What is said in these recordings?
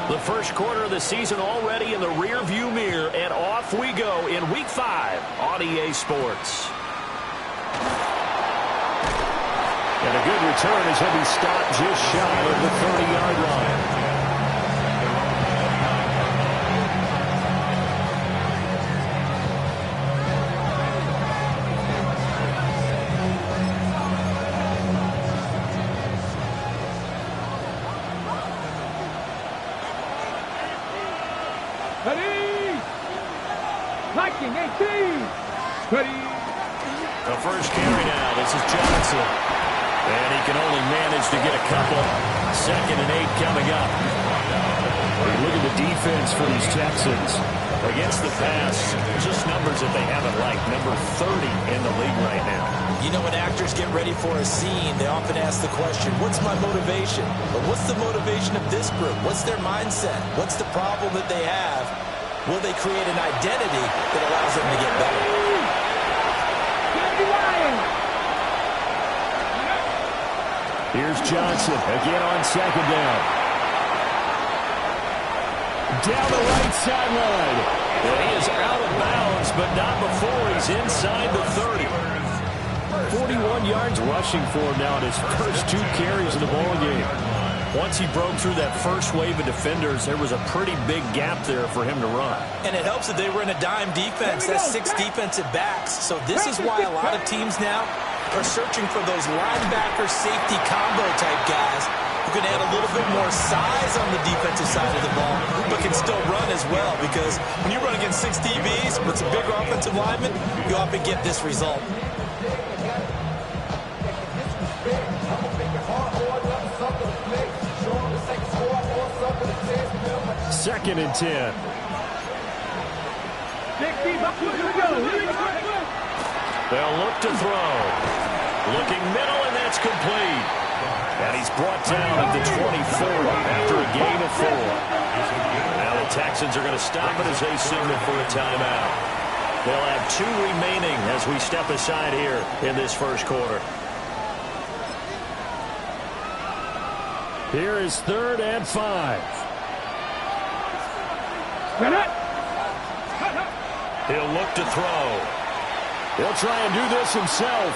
The first quarter of the season already in the rearview mirror, and off we go in Week 5 on EA Sports. And a good return as he'll be stopped just shy of the 30-yard line. The first carry now. This is Johnson. And he can only manage to get a couple. 2nd and 8 coming up. Look at the defense for these Texans. Against the pass, just numbers that they haven't liked. Number 30 in the league right now. You know, when actors get ready for a scene, they often ask the question, what's my motivation? But what's the motivation of this group? What's their mindset? What's the problem that they have? Will they create an identity that allows them to get better? Here's Johnson again on 2nd down. Down the right sideline. And he is out of bounds, but not before he's inside the 30. 41 yards rushing for him now in his first 2 carries of the ball game. Once he broke through that first wave of defenders, there was a pretty big gap there for him to run. And it helps that they were in a dime defense. That's 6 defensive backs. So this is why a lot of teams now are searching for those linebacker safety combo type guys who can add a little bit more size on the defensive side of the ball, but can still run as well. Because when you run against 6 DBs with some bigger offensive linemen, you often get this result. Second and 10. They'll look to throw. Looking middle, and that's complete. And he's brought down at the 24 after a gain of 4. Now the Texans are going to stop it as they signal for a timeout. They'll have 2 remaining as we step aside here in this first quarter. Here is 3rd and 5. He'll look to throw. He'll try and do this himself.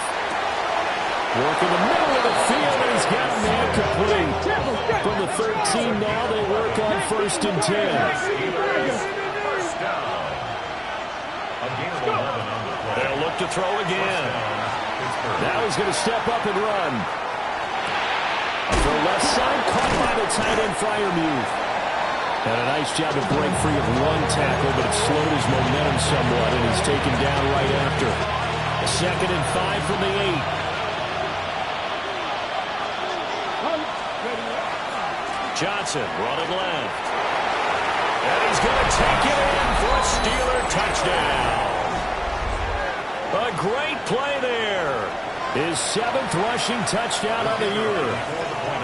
Work in the middle of the field, and he's got man complete. From the 13 now, they work on 1st and 10. They'll look to throw again. Now he's going to step up and run. The left side caught by the tight end Freiermuth. And a nice job to break free of 1 tackle, but it slowed his momentum somewhat, and he's taken down right after. 2nd and 5 from the 8. Johnson running left. And he's going to take it in for a Steeler touchdown. A great play there. His 7th rushing touchdown of the year.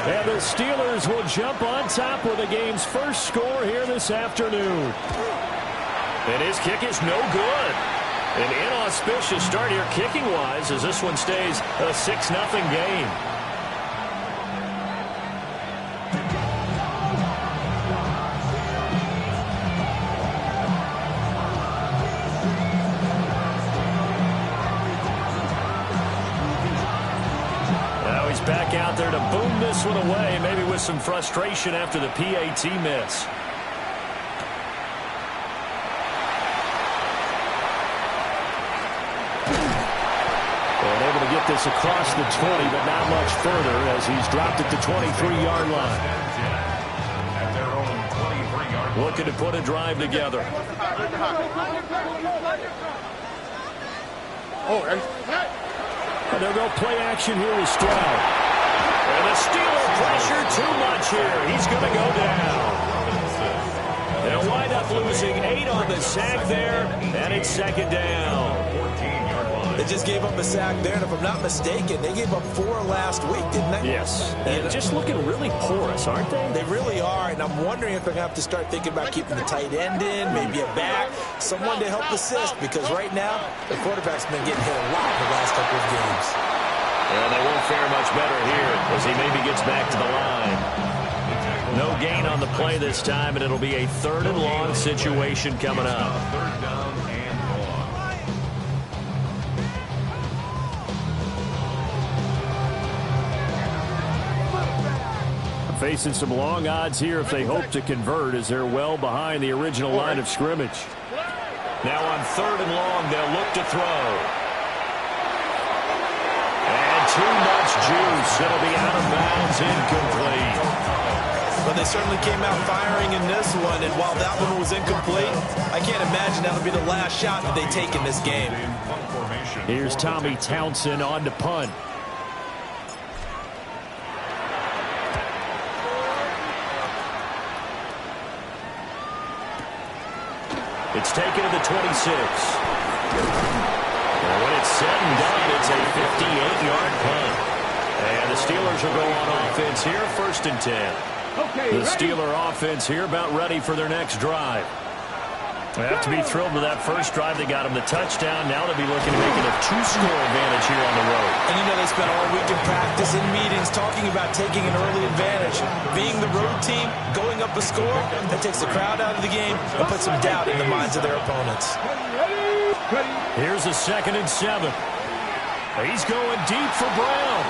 And the Steelers will jump on top with the game's first score here this afternoon. And his kick is no good. An inauspicious start here kicking-wise as this one stays a 6-0 game. Back out there to boom this one away, maybe with some frustration after the PAT miss. And able to get this across the 20, but not much further as he's dropped at the 23-yard line. Looking to put a drive together. And they'll go play action here with Stroud. And the Steeler pressure too much here. He's going to go down. They'll wind up losing 8 on the sack there, and it's 2nd down. They just gave up a sack there, and if I'm not mistaken, they gave up 4 last week, didn't they? Yes, and just looking really porous, aren't they? They really are, and I'm wondering if they're going to have to start thinking about keeping the tight end in, maybe a back, someone to help assist, because right now, the quarterback's been getting hit a lot the last couple of games. Well, they won't fare much better here as he maybe gets back to the line. No gain on the play this time, and it'll be a 3rd and long situation coming up. Facing some long odds here if they hope to convert, as they're well behind the original line of scrimmage. Now on 3rd and long, they'll look to throw. And too much juice. It'll be out of bounds, incomplete. But they certainly came out firing in this one, and while that one was incomplete, I can't imagine that'll be the last shot that they take in this game. Here's Tommy Townsend on to punt. It's taken to the 26. And when it's said and done, it's a 58-yard punt. And the Steelers will go on offense here, 1st and 10. The Steeler offense here about ready for their next drive. They have to be thrilled with that first drive. They got them the touchdown. Now they'll be looking to make it a 2-score advantage here on the road. And you know they spent all week in practice and meetings talking about taking an early advantage. Being the road team, going up a score, that takes the crowd out of the game and puts some doubt in the minds of their opponents. Here's a 2nd and 7. He's going deep for Brown.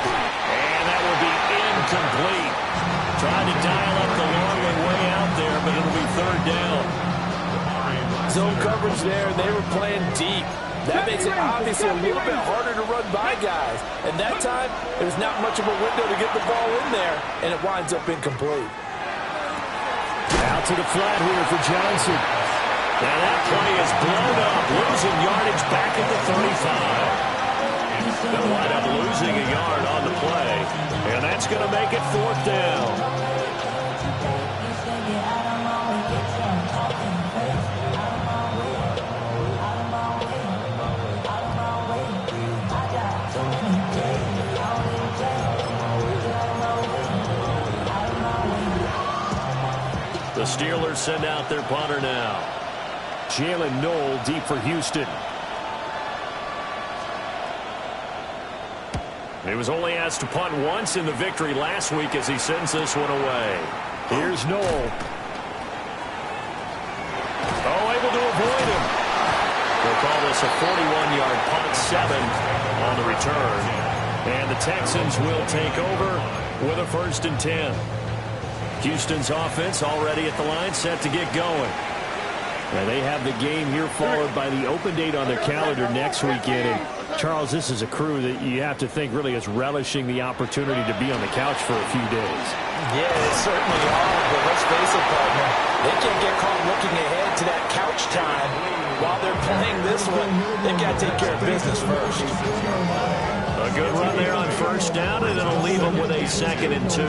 And that will be incomplete. Trying to dial up the long way out there, but it'll be 3rd down. Zone coverage there, and they were playing deep. That makes it obviously a little bit harder to run by guys. And that time, there's not much of a window to get the ball in there, and it winds up incomplete. Out to the flat here for Johnson. Now that play is blown up, losing yardage back at the 35. They'll wind up losing a yard on the play, and that's going to make it 4th down. The Steelers send out their punter now. Jalen Knoll deep for Houston. He was only asked to punt once in the victory last week as he sends this one away. Here's Knoll. Oh, able to avoid him. They'll call this a 41-yard punt, 7 on the return. And the Texans will take over with a 1st and 10. Houston's offense already at the line, set to get going. Now they have the game here followed by the open date on their calendar next weekend. And Charles, this is a crew that you have to think really is relishing the opportunity to be on the couch for a few days. Yeah, they certainly are, but let's face it, partner. They can't get caught looking ahead to that couch time while they're playing this one. They've got to take care of business first. A good run there on 1st down, and it'll leave them with a 2nd and 2.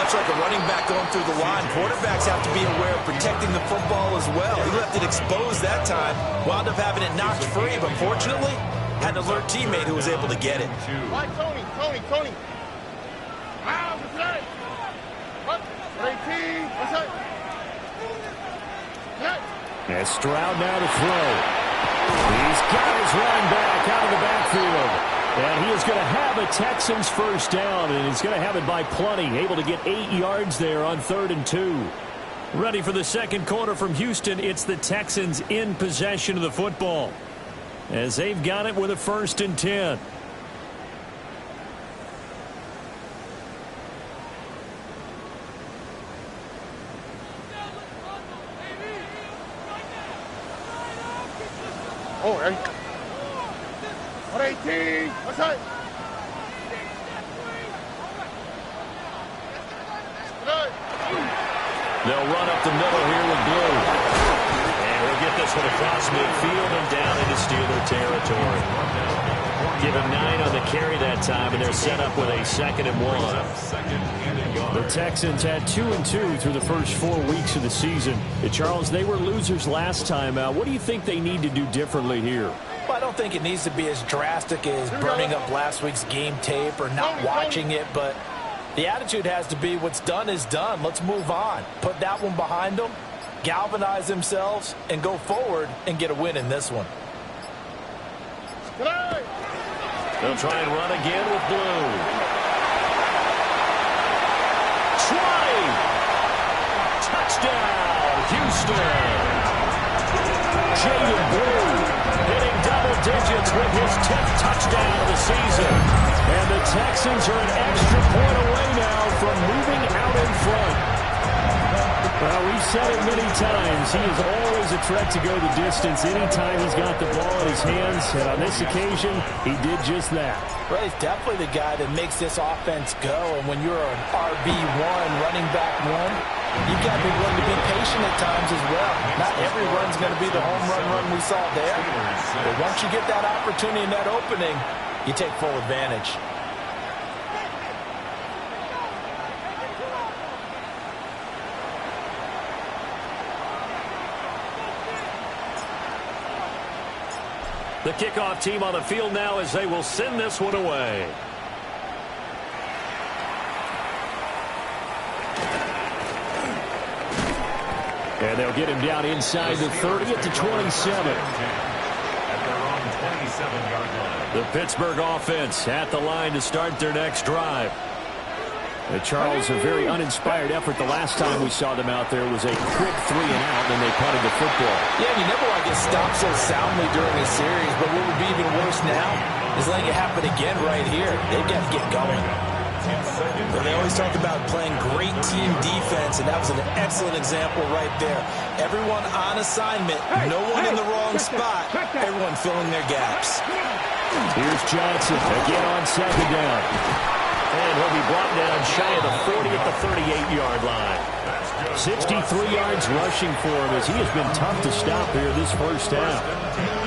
Like a running back going through the line, quarterbacks have to be aware of protecting the football as well. He left it exposed that time, wound up having it knocked free, but fortunately, had an alert teammate who was able to get it. Tony. And Stroud now to throw. He's got his running back out of the backfield. And he is going to have a Texans 1st down, and he's going to have it by plenty. Able to get 8 yards there on 3rd and 2. Ready for the second quarter from Houston. It's the Texans in possession of the football, as they've got it with a 1st and 10. Oh, hey. 118. What's that? They'll run up the middle here with Blue. And we'll get this one across midfield and down into Steeler territory. Give him 9 on the carry that time, and they're set up with a 2nd and 1. The Texans had 2-2 through the first 4 weeks of the season. Charles, they were losers last time out. What do you think they need to do differently here? Well, I don't think it needs to be as drastic as burning up last week's game tape or not watching it, but the attitude has to be what's done is done. Let's move on. Put that one behind them, galvanize themselves, and go forward and get a win in this one. They'll try and run again with Blue. Try! Touchdown, Houston! Jaden Blue hitting double digits with his 10th touchdown of the season. And the Texans are an extra point away now from moving out in front. Well, we've said it many times. He is always a threat to go the distance anytime he's got the ball in his hands. And on this occasion, he did just that. Well, he's definitely the guy that makes this offense go. And when you're an RB1, running back one, you've got to be willing to be patient at times as well. Not every run's going to be the home run we saw there. But once you get that opportunity and that opening, you take full advantage. The kickoff team on the field now as they will send this one away. And they'll get him down inside the 30 at the 27. At their own 27-yard line. The Pittsburgh offense at the line to start their next drive. Charles, a very uninspired effort. The last time we saw them out there was a quick 3 and out, and they punted the football. Yeah, you never want to get stopped so soundly during a series, but what would be even worse now is letting it happen again right here. They've got to get going. But they always talk about playing great team defense, and that was an excellent example right there. Everyone on assignment, no one in the wrong spot, everyone filling their gaps. Here's Johnson again on 2nd down. And he'll be brought down shy of the 40 at the 38-yard line. 63 yards rushing for him as he has been tough to stop here this first half.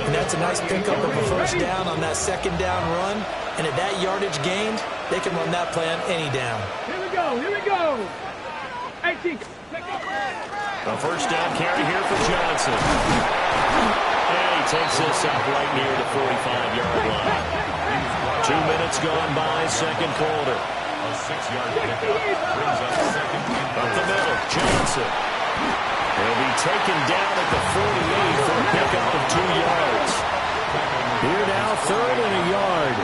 And that's a nice pickup of a first down on that 2nd down run. And at that yardage gained, they can run that play on any down. Here we go, here we go. 18. A first down carry here for Johnson. And he takes this up right near the 45-yard line. 2 minutes gone by, 2nd quarter. A 6-yard pickup brings up 2nd. Up the middle, Johnson. He'll be taken down at the 48 for a pickup of 2 yards. Here now, 3rd and a yard.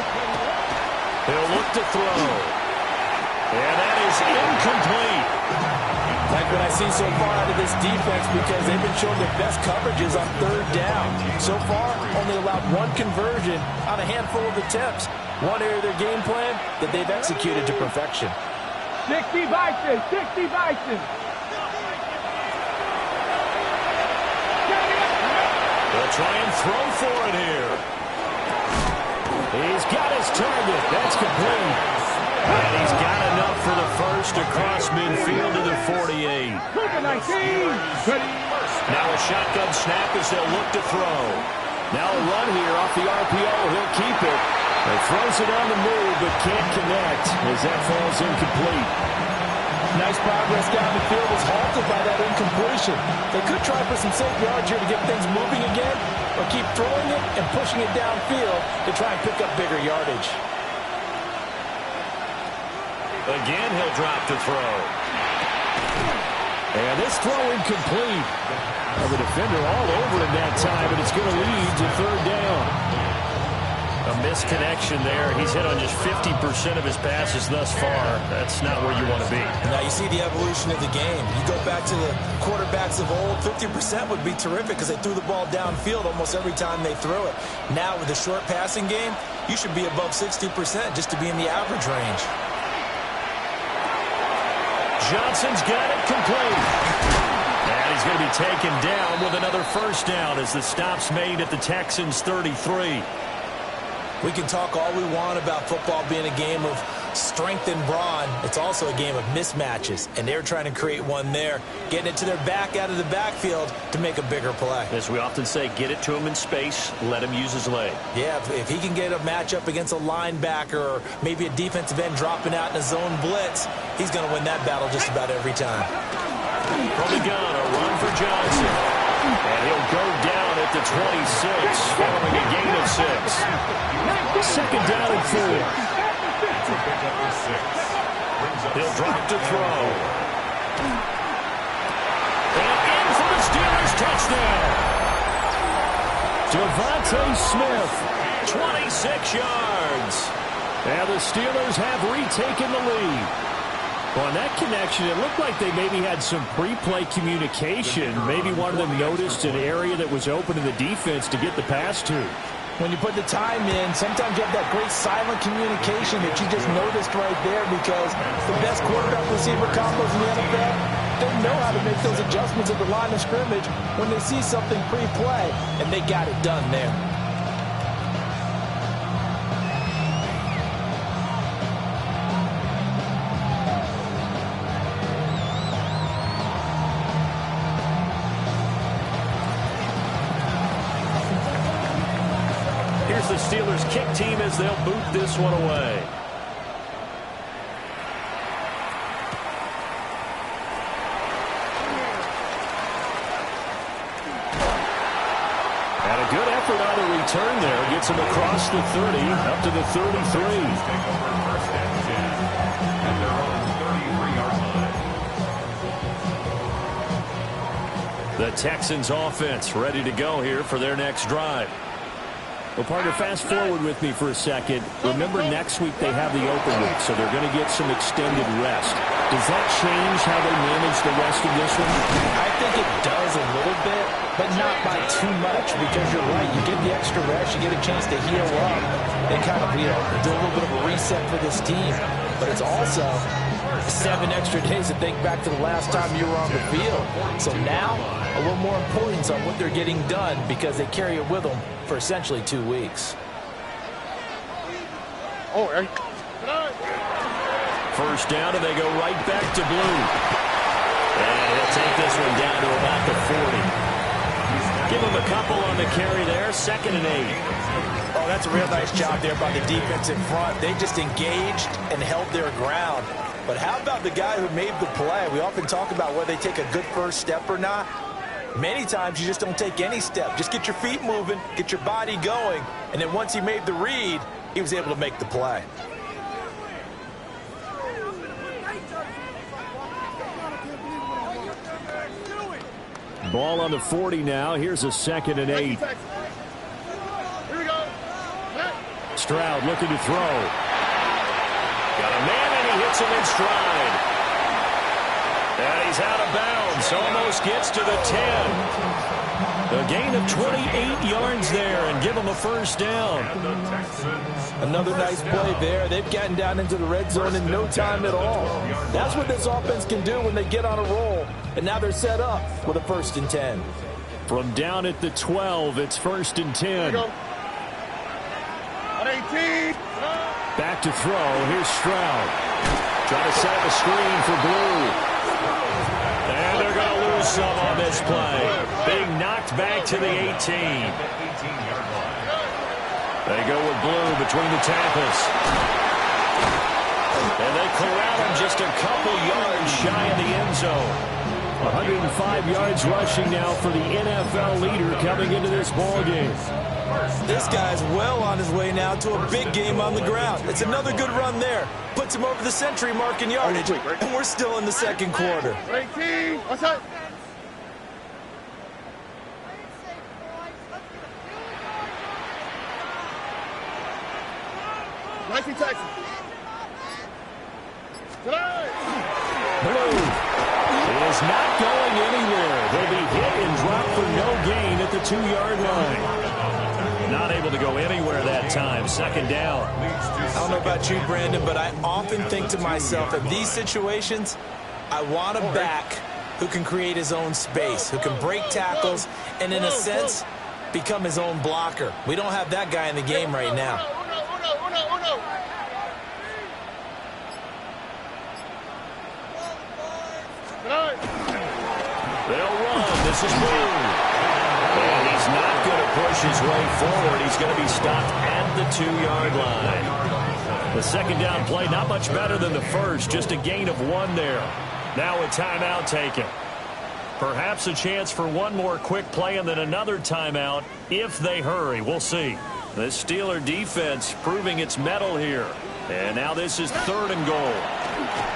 He'll look to throw. And that is incomplete. Like what I see so far out of this defense, because they've been showing their best coverages on 3rd down. So far, only allowed 1 conversion on a handful of attempts. One area of their game plan that they've executed to perfection. 60 Bison, 60 Bison. They'll try and throw for it here. He's got his target. That's complete. And he's got enough for the first across midfield to the 48. Now a shotgun snap as they'll look to throw. Now a run here off the RPO. He'll keep it. He throws it on the move, but can't connect as that falls incomplete. Nice progress down the field was halted by that incompletion. They could try for some safe yards here to get things moving again, or keep throwing it and pushing it downfield to try and pick up bigger yardage. Again, he'll drop to throw. And this throw incomplete. Well, the defender all over him that time, and it's going to lead to 3rd down. A misconnection there. He's hit on just 50% of his passes thus far. That's not where you want to be. Now you see the evolution of the game. You go back to the quarterbacks of old, 50% would be terrific because they threw the ball downfield almost every time they threw it. Now with the short passing game, you should be above 60% just to be in the average range. Johnson's got it complete. And he's going to be taken down with another first down as the stop's made at the Texans' 33. We can talk all we want about football being a game of strength and brawn. It's also a game of mismatches, and they're trying to create one there, getting it to their back out of the backfield to make a bigger play. As we often say, get it to him in space, let him use his leg. Yeah, if he can get a matchup against a linebacker or maybe a defensive end dropping out in a zone blitz, he's going to win that battle just about every time. From the gun, a run for Johnson. And he'll go down at the 26, following a gain of 6. Second down and 4. He'll drop to throw. And in for the Steelers touchdown. Devontae Smith, 26 yards. And the Steelers have retaken the lead. On that connection, it looked like they maybe had some pre-play communication. Maybe one of them noticed an area that was open to the defense to get the pass to. When you put the time in, sometimes you have that great silent communication that you just noticed right there, because the best quarterback-receiver combos in the NFL, they know how to make those adjustments at the line of scrimmage when they see something pre-play, and they got it done there. The Steelers kick team as they'll boot this one away. And a good effort on the return there. Gets him across the 30, up to the 33. The Texans offense ready to go here for their next drive. Well, partner, fast forward with me for a second. Remember, next week they have the open week, so they're going to get some extended rest. Does that change how they manage the rest of this one? I think it does a little bit, but not by too much, because you're right. You get the extra rest. You get a chance to heal up and kind of, do a little bit of a reset for this team. But it's also 7 extra days to think back to the last time you were on the field. So now, a little more importance on what they're getting done, because they carry it with them for essentially 2 weeks. Oh, hey. First down, and they go right back to Blue. And he'll take this one down to about the 40. Give him a couple on the carry there. 2nd and 8. Oh, that's a real nice job there by the defense in front. They just engaged and held their ground. But how about the guy who made the play? We often talk about whether they take a good first step or not. Many times you just don't take any step. Just get your feet moving, get your body going, and then once he made the read, he was able to make the play. Ball on the 40 now. Here's a 2nd and 8. Here we go. Stroud looking to throw. Got a man, and he hits him in stride. And he's out of bounds. Almost gets to the 10. A gain of 28 yards there, and give him a first down. Another nice play there. They've gotten down into the red zone in no time at all. That's what this offense can do when they get on a roll. And now they're set up with a 1st and 10. From down at the 12, it's 1st and 10. On 18. Back to throw. Here's Stroud. Trying to set up a screen for Blue. And they're going to lose some on this play. Being knocked back to the 18. They go with Blue between the tackles. And they corral him just a couple yards shy of the end zone. 105 yards rushing now for the NFL leader coming into this ballgame. This guy's well on his way now to a big game on the ground. It's another good run there. Puts him over the century mark in yardage. And we're still in the 2nd quarter. 18. What's that? Nicely Texas. Blue is not going anywhere. They'll be hit and dropped for no gain at the 2-yard line. Not able to go anywhere that time. 2nd down. I don't know about you, Brandon, but I often think to myself, in these situations, I want a back who can create his own space, who can break tackles, and in a sense, become his own blocker. We don't have that guy in the game right now. They'll run. This is Boone. And he's not going to push his way forward. He's going to be stopped at the 2-yard line. The second down play, not much better than the first. Just a gain of 1 there. Now a timeout taken. Perhaps a chance for one more quick play and then another timeout if they hurry. We'll see. The Steeler defense proving its mettle here. And now this is 3rd and goal.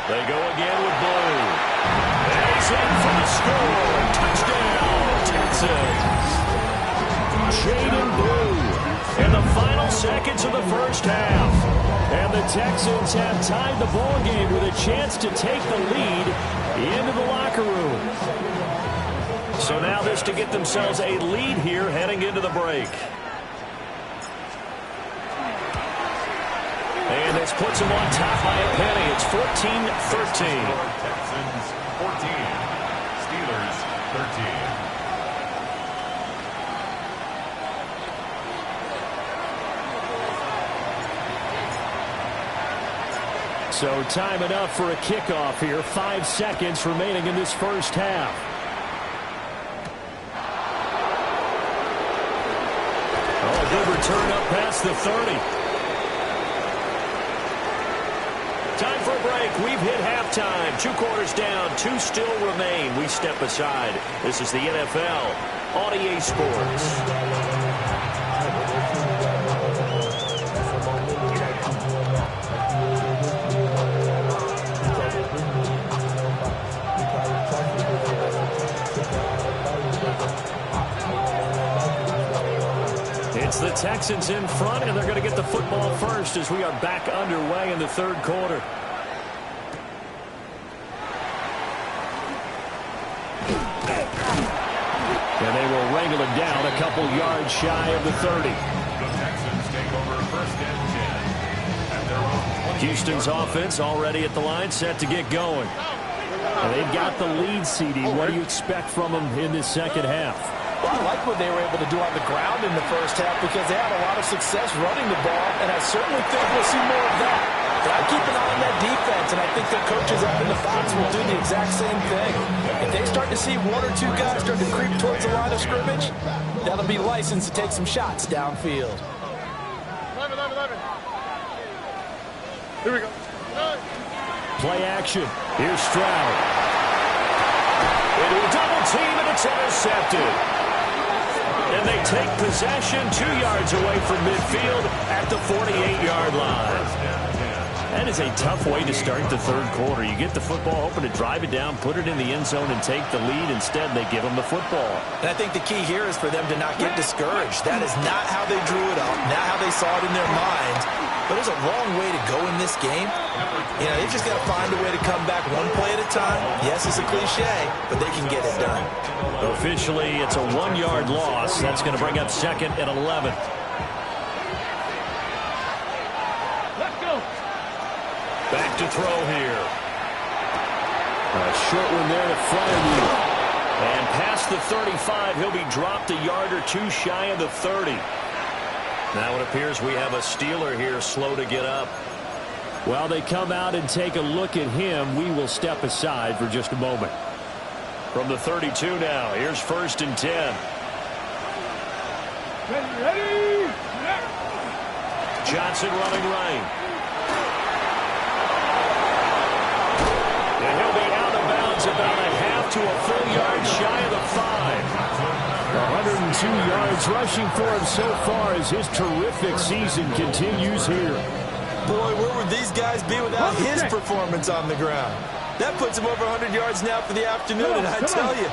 They go again with Blue. And he's in for the score. Touchdown, Texans. Jaden Blue in the final seconds of the first half. And the Texans have tied the ball game with a chance to take the lead into the locker room. So now this to get themselves a lead here heading into the break. And this puts them on top by a penny. It's 14-13. Texans 14, Steelers 13. So time enough for a kickoff here. 5 seconds remaining in this first half. Oh, good return up past the 30. Time for a break. We've hit halftime. 2 quarters down. 2 still remain. We step aside. This is the NFL on EA Sports. It's the Texans in front, and they're going to get the football first as we are back underway in the 3rd quarter. And they will wrangle it down a couple yards shy of the 30. The Texans take over 1st and 10 at their own 20. Houston's offense already at the line, set to get going. And they've got the lead, CD. What do you expect from them in this second half? Well, I like what they were able to do on the ground in the first half because they had a lot of success running the ball, and I certainly think we'll see more of that. Got to keep an eye on that defense, and I think the coaches up in the box will do the exact same thing. If they start to see 1 or 2 guys start to creep towards the line of scrimmage, that'll be licensed to take some shots downfield. 11. Here we go. Play action. Here's Stroud. Into a double team, and it's intercepted. And they take possession 2 yards away from midfield at the 48-yard line. That is a tough way to start the 3rd quarter. You get the football, hoping to drive it down, put it in the end zone, and take the lead. Instead, they give them the football. And I think the key here is for them to not get discouraged. That is not how they drew it up, not how they saw it in their minds. But there's a long way to go in this game. You know, they've just got to find a way to come back one play at a time. Yes, it's a cliche, but they can get it done. Officially, it's a 1-yard loss. That's going to bring up 2nd and 11. Let's go. Back to throw here. A short one there to Fryermuth. And past the 35, he'll be dropped a yard or 2 shy of the 30. Now it appears we have a Steeler here slow to get up. While they come out and take a look at him, we will step aside for just a moment. From the 32 now, here's 1st and 10. Ready. Johnson running right. And he'll be out of bounds about a half to a full yard shy of the 5. 102 yards rushing for him so far as his terrific season continues here. Boy, where would these guys be without his performance on the ground? That puts him over 100 yards now for the afternoon, and I tell you,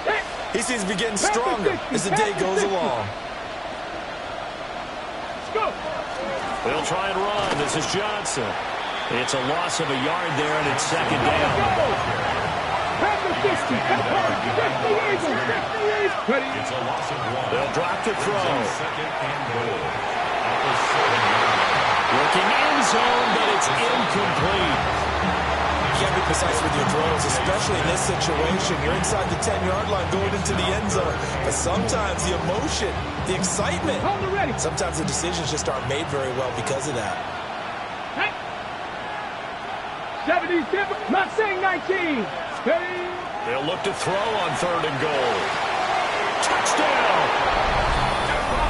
he seems to be getting stronger as the day goes along. They'll try and run. This is Johnson. It's a loss of a yard there, and it's 2nd down. It's a loss of 1. They'll drop to throw. 2nd and goal. Looking end zone, but it's incomplete. You can't be precise with your throws, especially in this situation. You're inside the 10-yard line going into the end zone. But sometimes the emotion, the excitement, sometimes the decisions just aren't made very well because of that. 77, not saying 19. Ready. They'll look to throw on 3rd and goal. Touchdown!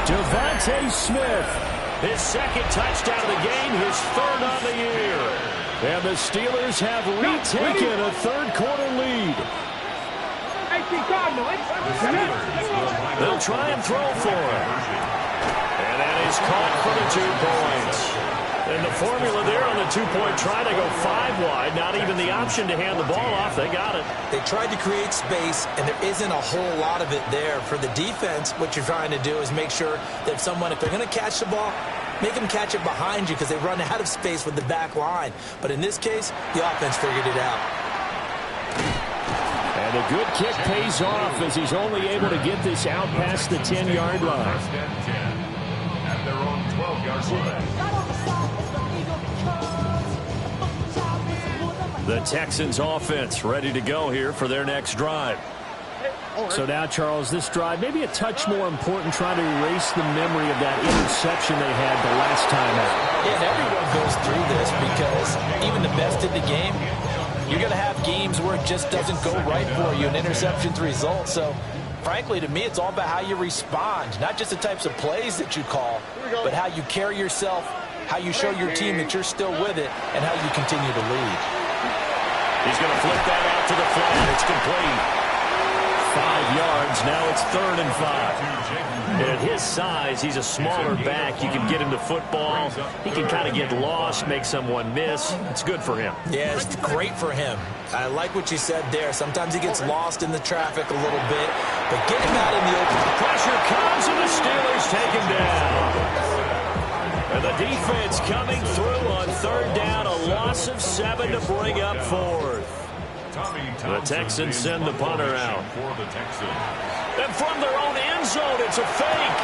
Devontae Smith. His 2nd touchdown of the game, his 3rd on the year. And the Steelers have retaken a 3rd quarter lead. They'll try and throw for him. And that is caught for the 2 points. And the formula there on the 2-point try to go 5 wide. Not even the option to hand the ball off. They got it. They tried to create space, and there isn't a whole lot of it there. For the defense, what you're trying to do is make sure that if they're going to catch the ball, make them catch it behind you because they run out of space with the back line. But in this case, the offense figured it out. And a good kick pays off as he's only able to get this out past the 10-yard line. 1st and 10 at their own 12-yard line. The Texans offense ready to go here for their next drive. So now, Charles, this drive maybe a touch more important, trying to erase the memory of that interception they had the last time out. Yeah, and everyone goes through this because even the best in the game, you're going to have games where it just doesn't go right for you, and interceptions result. So, frankly, to me, it's all about how you respond, not just the types of plays that you call, but how you carry yourself, how you show your team that you're still with it, and how you continue to lead. He's going to flip that out to the flat. It's complete. 5 yards. Now it's 3rd and 5. And at his size, he's a smaller back. You can get him to football. He can kind of get lost, make someone miss. It's good for him. Yeah, it's great for him. I like what you said there. Sometimes he gets lost in the traffic a little bit, but get him out in the open. The pressure comes, and the Steelers take him down. And the defense coming through on 3rd down, a loss of 7 to bring up 4th. The Texans send the punter out. And from their own end zone, it's a fake.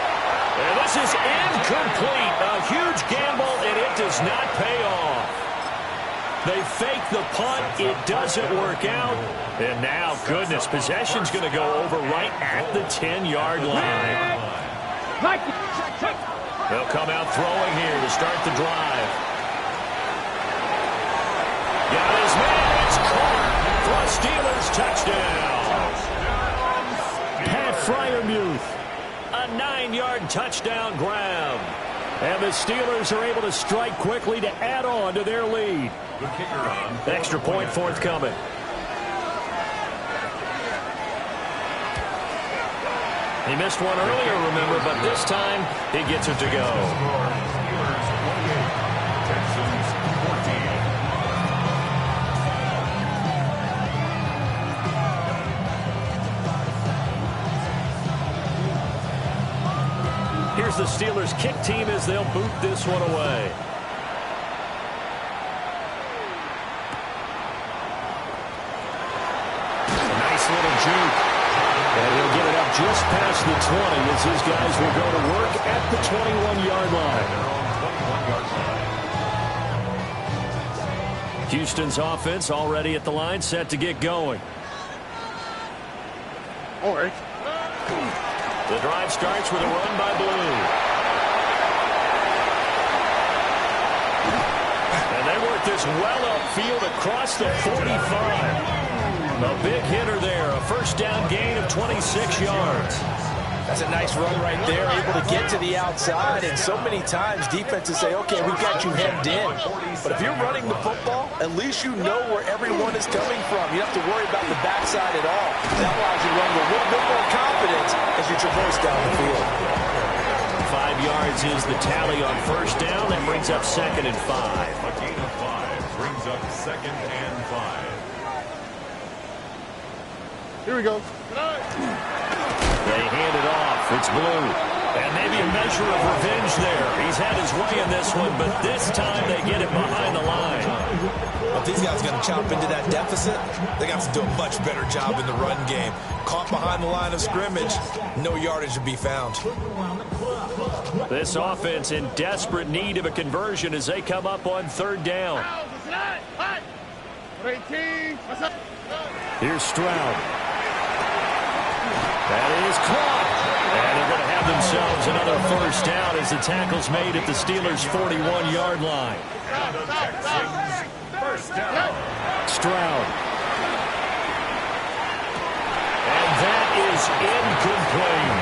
And this is incomplete. A huge gamble, and it does not pay off. They fake the punt. It doesn't work out. And now, goodness, possession's going to go over right at the 10-yard line. They'll come out throwing here to start the drive. Got his man. It's caught for a Steelers touchdown. Pat Freiermuth. A 9-yard touchdown grab. And the Steelers are able to strike quickly to add on to their lead. Extra point forthcoming. He missed one earlier, remember, but this time he gets it to go. Steelers 28, Texans 14. Here's the Steelers kick team as they'll boot this one away. Nice little juke. And he'll get it up just past the 20 as his guys will go to work at the 21-yard line. Houston's offense already at the line, set to get going. All right. The drive starts with a run by Blue. And they work this well upfield across the 45. A big hitter there, a first down gain of 26 yards. That's a nice run right there, able to get to the outside. And so many times defenses say, okay, we've got you hemmed in. But if you're running the football, at least you know where everyone is coming from. You don't have to worry about the backside at all. That allows you to run with a little bit more confidence as you traverse down the field. 5 yards is the tally on first down. That brings up 2nd and 5. A gain of 5 brings up 2nd and 5. Here we go. They hand it off. It's Blue. And maybe a measure of revenge there. He's had his way in this one, but this time they get it behind the line. If these guys are going to chop into that deficit, they got to do a much better job in the run game. Caught behind the line of scrimmage, no yardage to be found. This offense in desperate need of a conversion as they come up on 3rd down. Here's Stroud. That is caught. And they're going to have themselves another first down as the tackle's made at the Steelers' 41-yard line. First down. Stroud. is incomplete.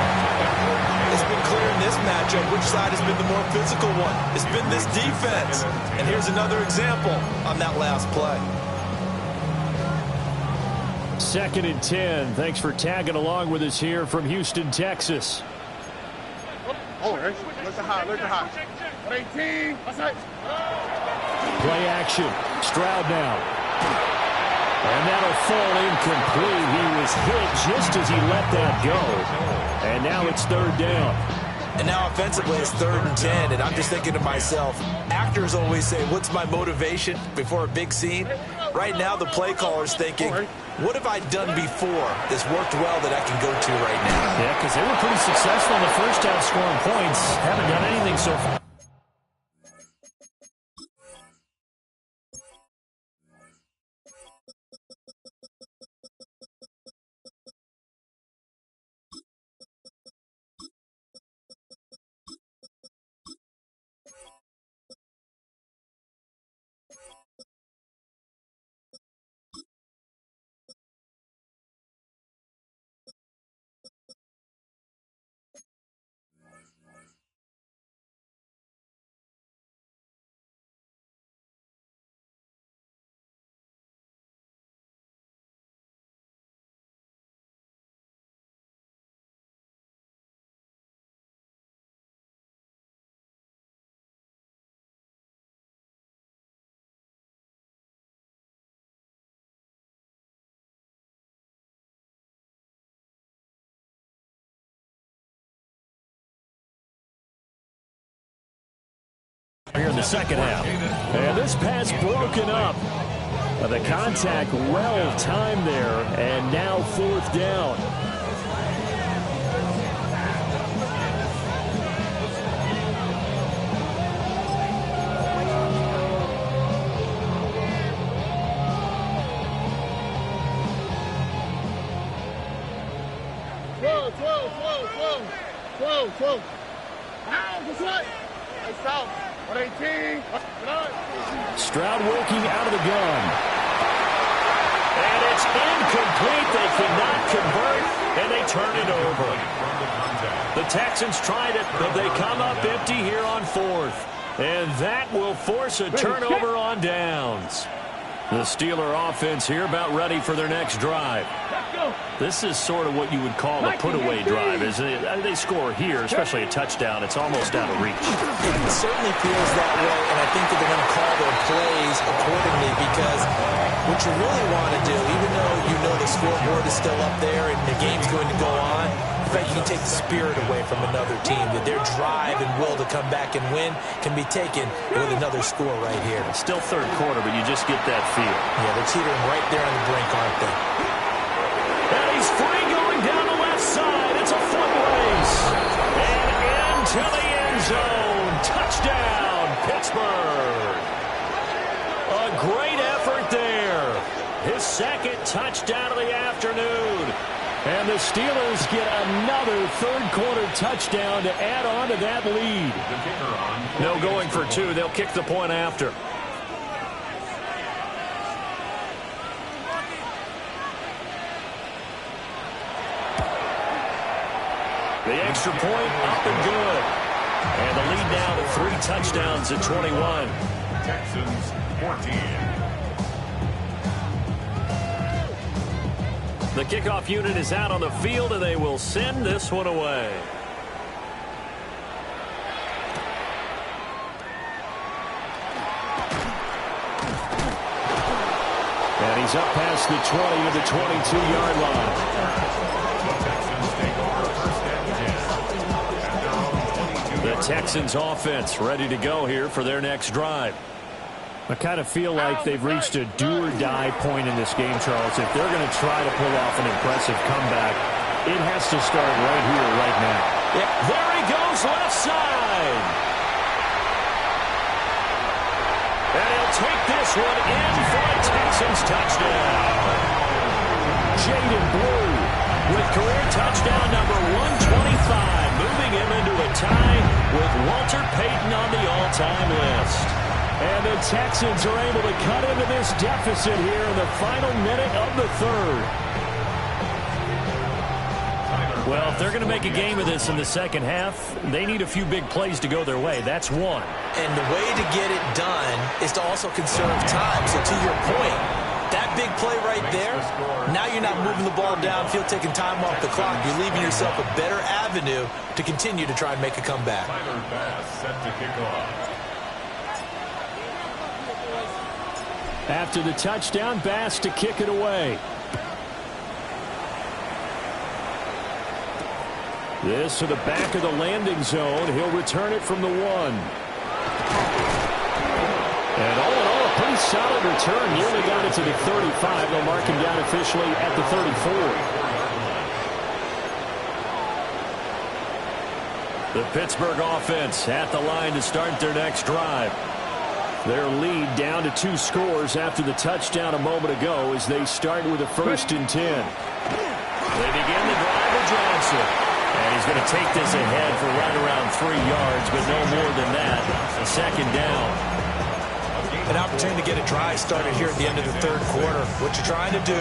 It's been clear in this matchup which side has been the more physical one. It's been this defense. And here's another example on that last play. 2nd and 10. Thanks for tagging along with us here from Houston, Texas. Oh, look at hot, look at hot. 18. Play action. Stroud now. And that'll fall incomplete. He was hit just as he let that go. And now it's 3rd down. And now offensively it's 3rd and 10. And I'm just thinking to myself, actors always say, what's my motivation before a big scene? Right now the play caller's thinking, what have I done before that's worked well that I can go to right now? Yeah, because they were pretty successful in the first half scoring points. Haven't done anything so far. Here in the second half. And this pass broken up. The contact well timed there. And now 4th down. Whoa. Down, this way. Nice out. 118. Stroud working out of the gun. And it's incomplete. They cannot convert, and they turn it over. The Texans tried it, but they come up empty here on 4th. And that will force a turnover on downs. The Steeler offense here about ready for their next drive. This is sort of what you would call a put-away drive. As they score here, especially a touchdown, it's almost out of reach. It certainly feels that way, and I think that they're going to call their plays accordingly because what you really want to do, even though you know the scoreboard is still up there and the game's going to go on, in fact, you can take the spirit away from another team, that their drive and will to come back and win can be taken with another score right here. It's still 3rd quarter, but you just get that feel. Yeah, they're teetering right there on the brink, aren't they? And he's free going down the left side. It's a foot race. And into the end zone. Touchdown, Pittsburgh. A great effort there. His 2nd touchdown of the afternoon. And the Steelers get another 3rd quarter touchdown to add on to that lead. No going for 2. They'll kick the point after. The extra point up and good. And the lead now to 3 touchdowns at 21. Texans 14. The kickoff unit is out on the field, and they will send this one away. And he's up past the 20 to the 22-yard line. The Texans offense ready to go here for their next drive. I kind of feel like they've reached a do-or-die point in this game, Charles. If they're going to try to pull off an impressive comeback, it has to start right here, right now. Yeah. There he goes, left side. And he'll take this one in for a Texans touchdown. Jaden Blue with career touchdown number 125, moving him into a tie with Walter Payton on the all-time list. And the Texans are able to cut into this deficit here in the final minute of the 3rd. Well, if they're going to make a game of this in the second half, they need a few big plays to go their way. That's one. And the way to get it done is to also conserve time. So to your point, that big play right there, now you're not moving the ball downfield, taking time off the clock. You're leaving yourself a better avenue to continue to try and make a comeback. Tyler Bass set to kick off. After the touchdown, Bass to kick it away. This to the back of the landing zone. He'll return it from the 1. And all in all, a pretty solid return. Nearly got it to the 35. They'll mark him down officially at the 34. The Pittsburgh offense at the line to start their next drive. Their lead down to 2 scores after the touchdown a moment ago as they start with a 1st and 10. They begin the drive with Johnson. And he's going to take this ahead for right around 3 yards, but no more than that. A 2nd down. An opportunity to get a drive started here at the end of the 3rd quarter. What you're trying to do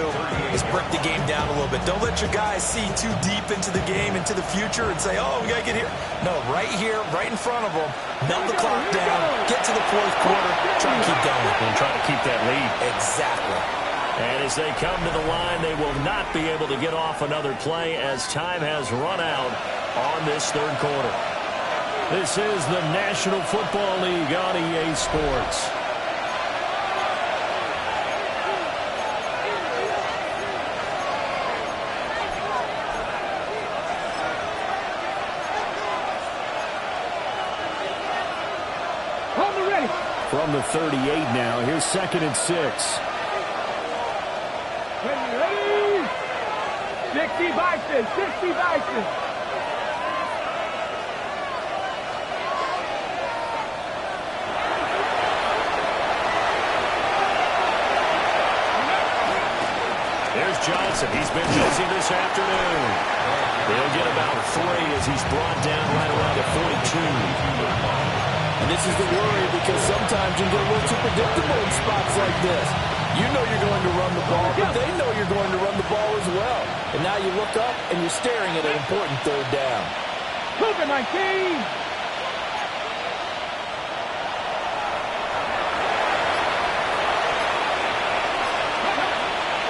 is break the game down a little bit. Don't let your guys see too deep into the game, into the future, and say, oh, we got to get here. No, right here, right in front of them, melt the clock down, get to the 4th quarter, try and keep going. And try to keep that lead. Exactly. And as they come to the line, they will not be able to get off another play as time has run out on this 3rd quarter. This is the National Football League on EA Sports. From the 38 now, here's 2nd and 6. Ready? 60 Bison, 60 Bison. There's Johnson. He's been busy this afternoon. He'll get about 3 as he's brought down right around the 42. And this is the worry because sometimes you get a little too predictable in spots like this. You know you're going to run the ball, but they know you're going to run the ball as well. And now you look up and you're staring at an important 3rd down. Look at my team!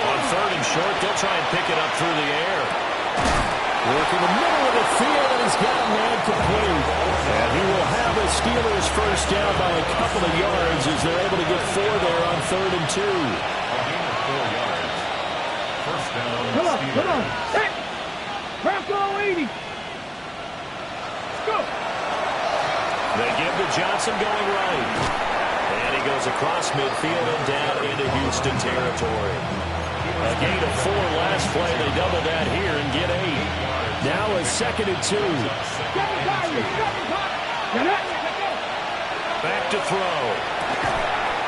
On 3rd and short, they'll try and pick it up through the air. Work in the middle of the field, and he's got a man complete. And he will have the Steelers 1st down by a couple of yards as they're able to get 4 there on 3rd and 2. 4 yards. 1st down. Come on. Hey! Bronco 80. Let's go. They give to Johnson going right. And he goes across midfield and down into Houston territory. A gain of 4 last play. They double that here and get 8. Now a 2nd and 2. Back to throw.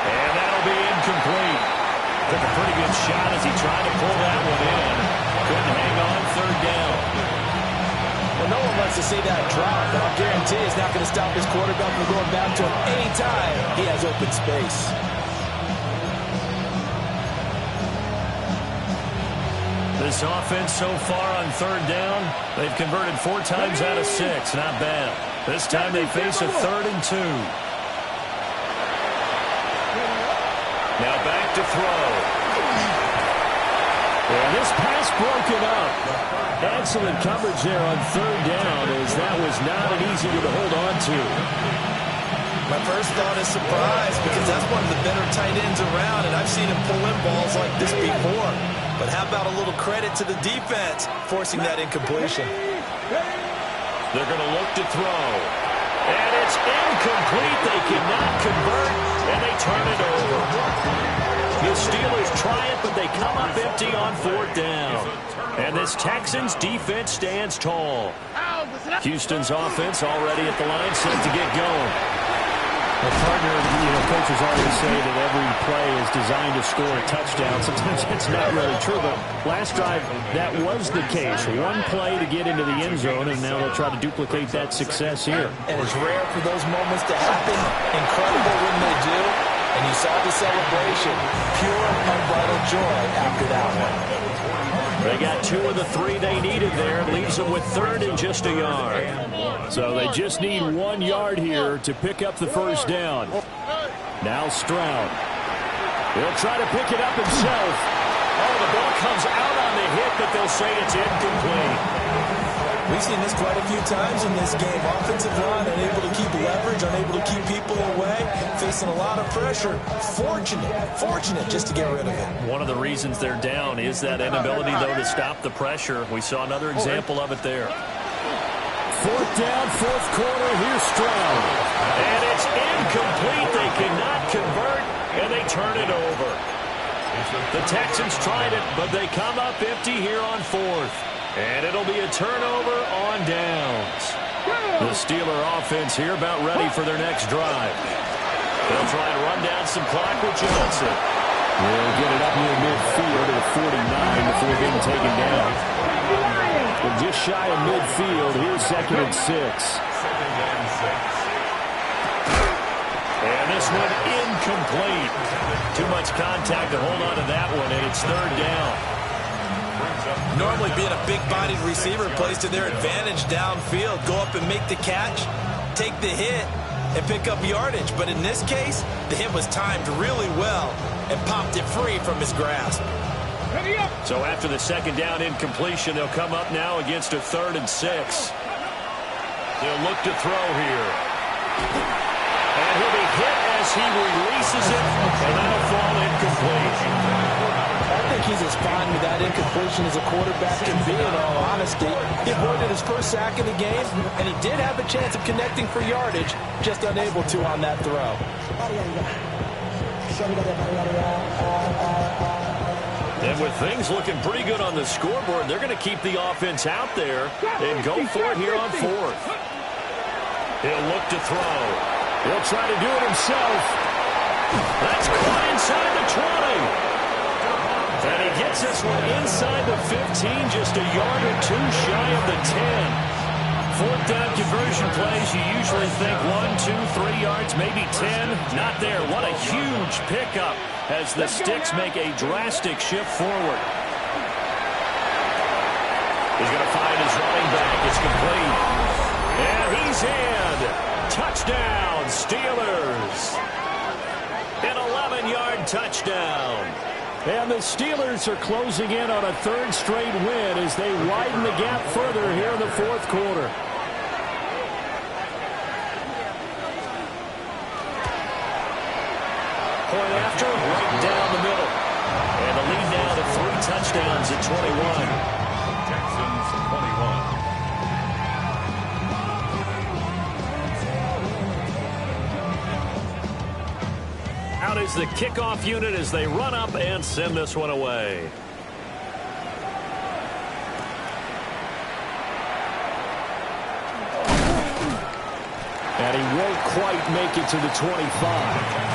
And that'll be incomplete. Took a pretty good shot as he tried to pull that one in. Couldn't hang on 3rd down. Well, no one wants to see that drop, but I'll guarantee it's not going to stop his quarterback from going back to him anytime he has open space. This offense so far on 3rd down, they've converted 4 times out of 6. Not bad. This time they face a 3rd and 2. Now back to throw. And this pass broken up. Excellent coverage there on 3rd down as that was not an easy one to hold on to. My first thought is surprise because that's one of the better tight ends around, and I've seen him pull in balls like this before. But how about a little credit to the defense forcing that incompletion? They're going to look to throw. And it's incomplete. They cannot convert, and they turn it over. The Steelers try it, but they come up empty on 4th down. And this Texans defense stands tall. Houston's offense already at the line, set to get going. The partner, coaches always say that every play is designed to score a touchdown. Sometimes it's not really true, but last drive, that was the case. One play to get into the end zone, and now they'll try to duplicate that success here. And it's rare for those moments to happen. Incredible when they do. And you saw the celebration. Pure, unbridled joy after that one. They got 2 of the 3 they needed there. It leaves them with 3rd and just a yard. So they just need 1 yard here to pick up the first down. Now Stroud. He'll try to pick it up himself. Oh, the ball comes out on the hit, but they'll say it's incomplete. We've seen this quite a few times in this game. Offensive line unable to keep leverage, unable to keep people away, facing a lot of pressure. Fortunate just to get rid of it. One of the reasons they're down is that inability, though, to stop the pressure. We saw another example of it there. 4th down, 4th quarter. Here's Stroud. And it's incomplete. They cannot convert, and they turn it over. The Texans tried it, but they come up empty here on 4th. And it'll be a turnover on downs. The Steeler offense here about ready for their next drive. They'll try and run down some clock with Johnson. They'll get it up near midfield to the 49 before being taken down. But just shy of midfield. Here's 2nd and 6. And this one incomplete. Too much contact to hold on to that one, and it's 3rd down. Normally being a big-bodied receiver plays to their advantage downfield. Go up and make the catch, take the hit, and pick up yardage. But in this case, the hit was timed really well and popped it free from his grasp. So after the 2nd down incompletion, they'll come up now against a 3rd and 6. They'll look to throw here. And he'll be hit as he releases it, and that'll fall incomplete. I think he's as fine with that incompletion as a quarterback can be, in all honesty. He avoided his first sack of the game, and he did have a chance of connecting for yardage, just unable to on that throw. And with things looking pretty good on the scoreboard, they're going to keep the offense out there and go for it here on 4th. He'll look to throw. He'll try to do it himself. That's caught inside the 20. And he gets this one inside the 15, just a yard or 2 shy of the 10. 4th down conversion plays, you usually think 1, 2, 3 yards, maybe 10. Not there. What a huge pickup as the Sticks make a drastic shift forward. He's going to find his running back. It's complete. And he's in. Touchdown, Steelers. An 11-yard touchdown. And the Steelers are closing in on a 3rd straight win as they widen the gap further here in the 4th quarter. Point after, right down the middle. And the lead now to 3 touchdowns at 21. Texans 21. Out is the kickoff unit as they run up and send this one away. And he won't quite make it to the 25.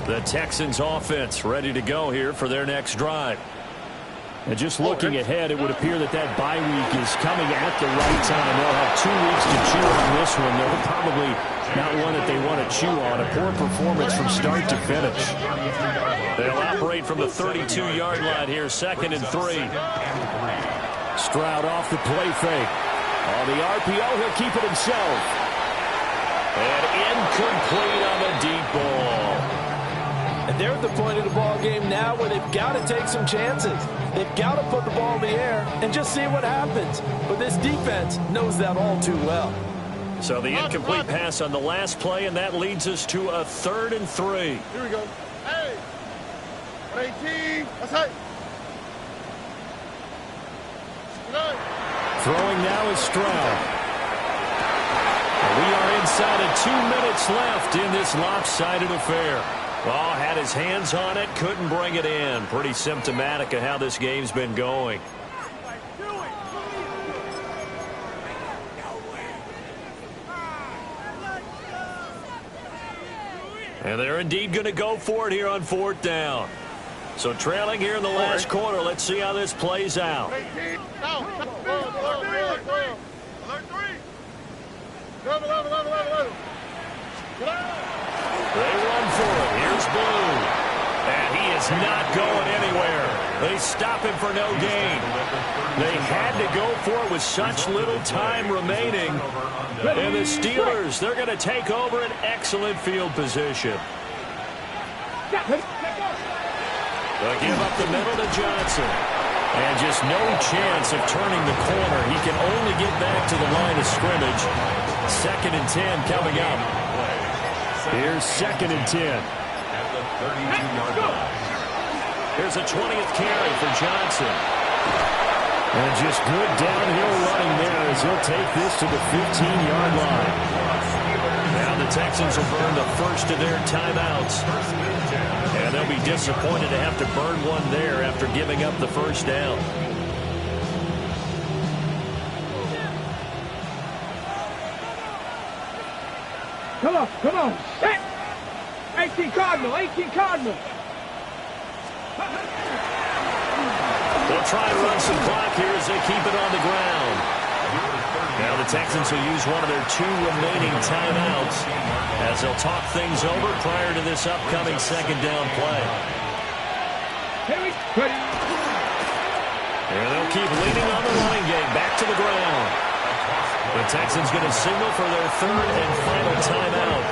The Texans offense ready to go here for their next drive. And just looking ahead, it would appear that bye week is coming at the right time. They'll have 2 weeks to chew on this one. They're probably not one that they want to chew on. A poor performance from start to finish. They'll operate from the 32-yard line here, 2nd and 3. Stroud off the play fake. On the RPO, he'll keep it himself. And incomplete on the deep ball. And they're at the point of the ball game now where they've got to take some chances. They've got to put the ball in the air and just see what happens. But this defense knows that all too well. So the incomplete pass on the last play, and that leads us to a 3rd and 3. Here we go. Hey! 118. That's it. Throwing now is Stroud. We are inside of 2 minutes left in this lopsided affair. Well, had his hands on it, couldn't bring it in. Pretty symptomatic of how this game's been going. And they're indeed going to go for it here on 4th down. So trailing here in the last quarter. Let's see how this plays out. They run for it. Here's Blue. And he is not going anywhere. They stop him for no gain. They had to go for it with such little time remaining. And the Steelers, they're going to take over an excellent field position. They'll give up the middle to Johnson. And just no chance of turning the corner. He can only get back to the line of scrimmage. 2nd and 10 coming up. Here's 2nd and 10. Here's a 20th carry for Johnson. And just good downhill running there as he'll take this to the 15-yard line. Now the Texans will burn the first of their timeouts. And they'll be disappointed to have to burn one there after giving up the first down. Come on, come on. Hey! 18 Cardinal, 18 Cardinal. They'll try and run some clock here as they keep it on the ground. Now the Texans will use one of their 2 remaining timeouts as they'll talk things over prior to this upcoming 2nd down play. And they'll keep leaning on the running game back to the ground. The Texans going to signal for their 3rd and final timeout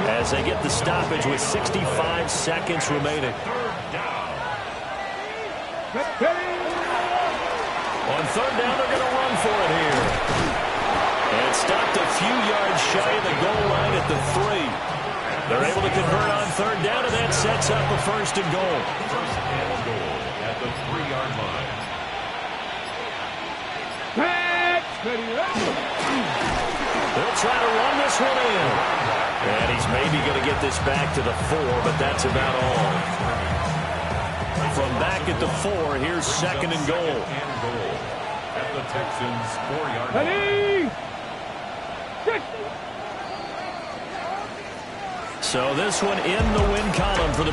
as they get the stoppage with 65 seconds remaining. On 3rd down, they're going to run for it here. And stopped a few yards shy of the goal line at the 3. They're able to convert on 3rd down, and that sets up a 1st and goal. 1st and goal at the 3-yard line. They'll try to run this one in. And he's maybe going to get this back to the 4, but that's about all. From back at the 4, here's 2nd and goal. At the Texans' 4-yard line. So this one in the win column for the